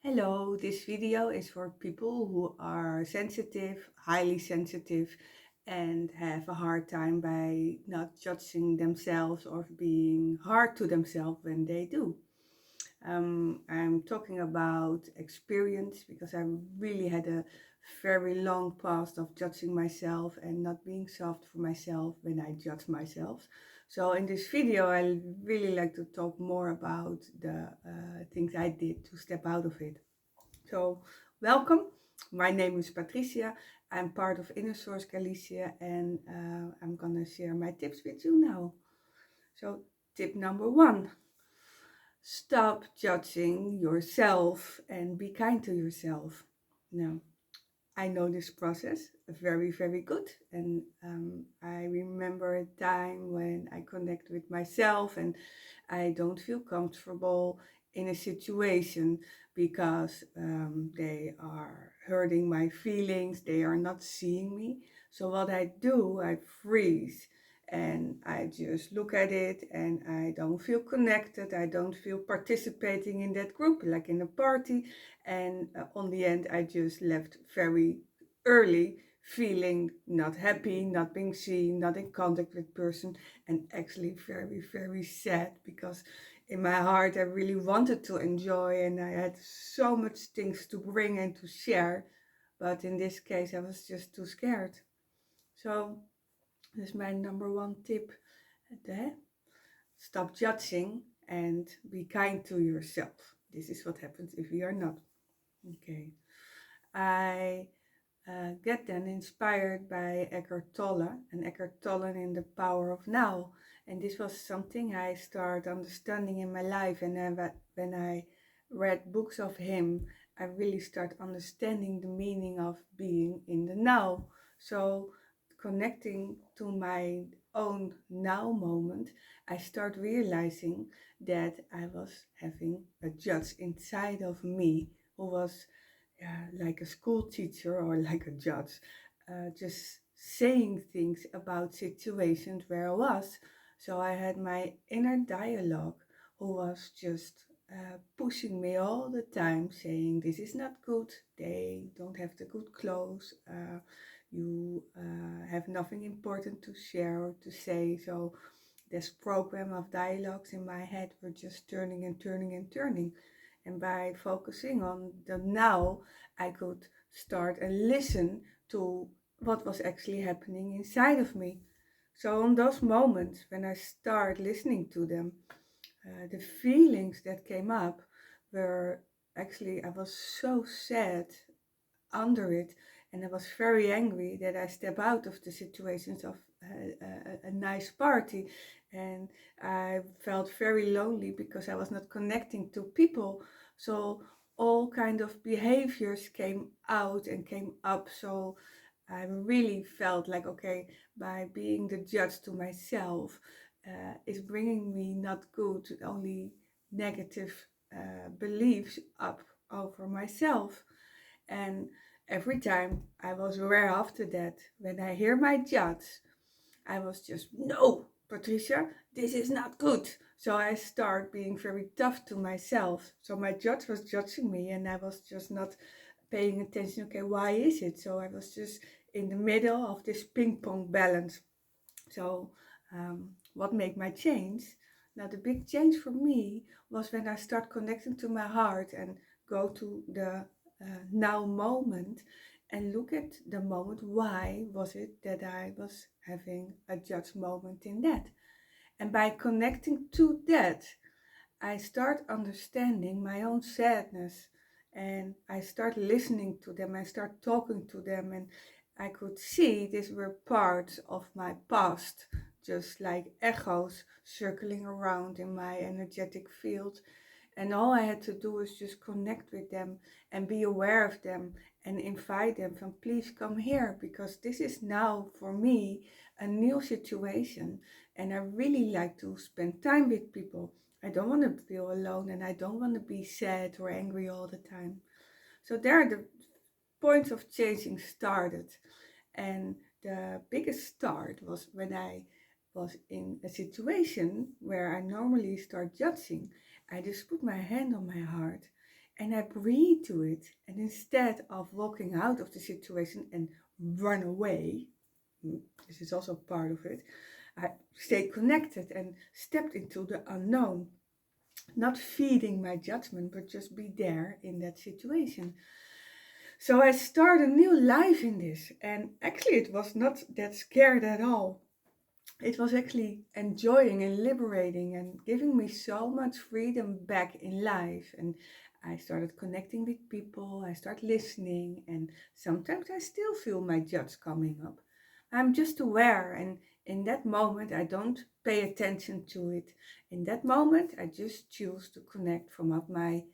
Hello, this video is for people who are sensitive, highly sensitive, and have a hard time by not judging themselves or being hard to themselves when they do. I'm talking about experience because I really had a very long past of judging myself and not being soft for myself when I judge myself. So in this video, I really like to talk more about the things I did to step out of it. So welcome. My name is Patricia. I'm part of Inner Source Galicia and I'm gonna share my tips with you now. So tip number one. Stop judging yourself and be kind to yourself. Now, I know this process very, very good. And I remember a time when I connect with myself and I don't feel comfortable in a situation because they are hurting my feelings, they are not seeing me. So, what I do, I freeze and I just look at it and I don't feel connected. I don't feel participating in that group like in a party. And on the end, I just left very early feeling not happy, not being seen, not in contact with person, and actually very, very sad because in my heart I really wanted to enjoy and I had so much things to bring and to share. But in this case, I was just too scared. So this is my number one tip. There. Stop judging and be kind to yourself. This is what happens if we are not. Okay. I get then inspired by Eckhart Tolle and Eckhart Tolle in The Power of Now. And this was something I started understanding in my life. And then when I read books of him, I really start understanding the meaning of being in the now. So connecting to my own now moment, I start realizing that I was having a judge inside of me who was like a school teacher or like a judge, just saying things about situations where I was. So I had my inner dialogue who was just pushing me all the time, saying, "This is not good, they don't have the good clothes, you have nothing important to share or to say." So this program of dialogues in my head were just turning and turning and turning. And by focusing on the now, I could start and listen to what was actually happening inside of me. So, on those moments when I start listening to them, the feelings that came up were actually, I was so sad under it, and I was very angry that I step out of the situations of a nice party, and I felt very lonely because I was not connecting to people. So all kind of behaviors came out and came up. So I really felt like, okay, by being the judge to myself is bringing me not good, only negative beliefs up over myself. And every time I was aware after that, when I hear my judge, I was just, "No, Patricia, this is not good." So I start being very tough to myself. So my judge was judging me and I was just not paying attention. Okay, why is it? So I was just in the middle of this ping pong balance. So what made my change? Now the big change for me was when I start connecting to my heart and go to the now moment and look at the moment. Why was it that I was having a judge moment in that? And by connecting to that, I start understanding my own sadness and I start listening to them. I start talking to them, and I could see these were parts of my past, just like echoes circling around in my energetic field. And all I had to do was just connect with them and be aware of them and invite them from, "Please come here, because this is now for me a new situation and I really like to spend time with people. I don't want to feel alone and I don't want to be sad or angry all the time." So there the points of changing started. And the biggest start was when I was in a situation where I normally start judging. I just put my hand on my heart and I breathe to it. And instead of walking out of the situation and run away, this is also part of it, I stayed connected and stepped into the unknown, not feeding my judgment, but just be there in that situation. So I started a new life in this, and actually it was not that scared at all. It was actually enjoying and liberating and giving me so much freedom back in life. And I started connecting with people, I started listening, and sometimes I still feel my judge coming up. I'm just aware, and in that moment, I don't pay attention to it. In that moment, I just choose to connect from up my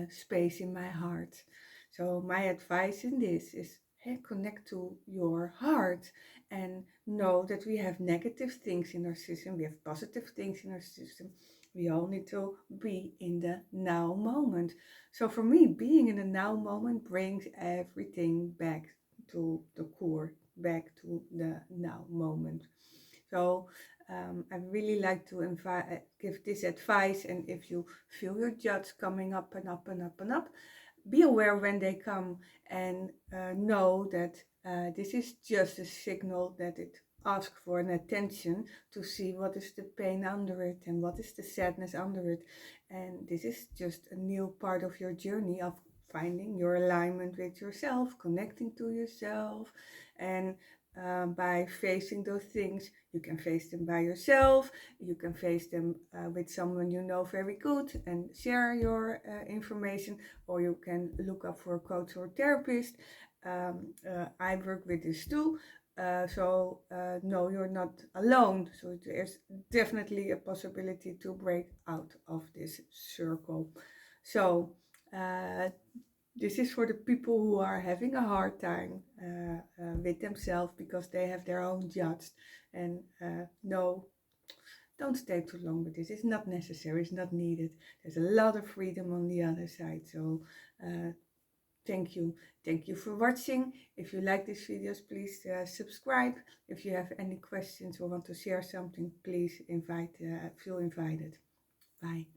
space in my heart. So, my advice in this is, hey, connect to your heart and know that we have negative things in our system, we have positive things in our system. We all need to be in the now moment. So for me, being in the now moment brings everything back to the core, back to the now moment. So I really like to give this advice, and if you feel your judge coming up and up and up and up, be aware when they come, and know that this is just a signal that it asks for an attention to see what is the pain under it and what is the sadness under it. And this is just a new part of your journey of finding your alignment with yourself, connecting to yourself, and by facing those things, you can face them by yourself, you can face them with someone you know very good and share your information, or you can look up for a coach or therapist. I work with this too. No, you're not alone. So there's definitely a possibility to break out of this circle. So uh, this is for the people who are having a hard time with themselves because they have their own judge. And no, don't stay too long with this. It's not necessary, it's not needed. There's a lot of freedom on the other side. So uh, thank you. Thank you for watching. If you like these videos, please subscribe. If you have any questions or want to share something, please feel invited. Bye.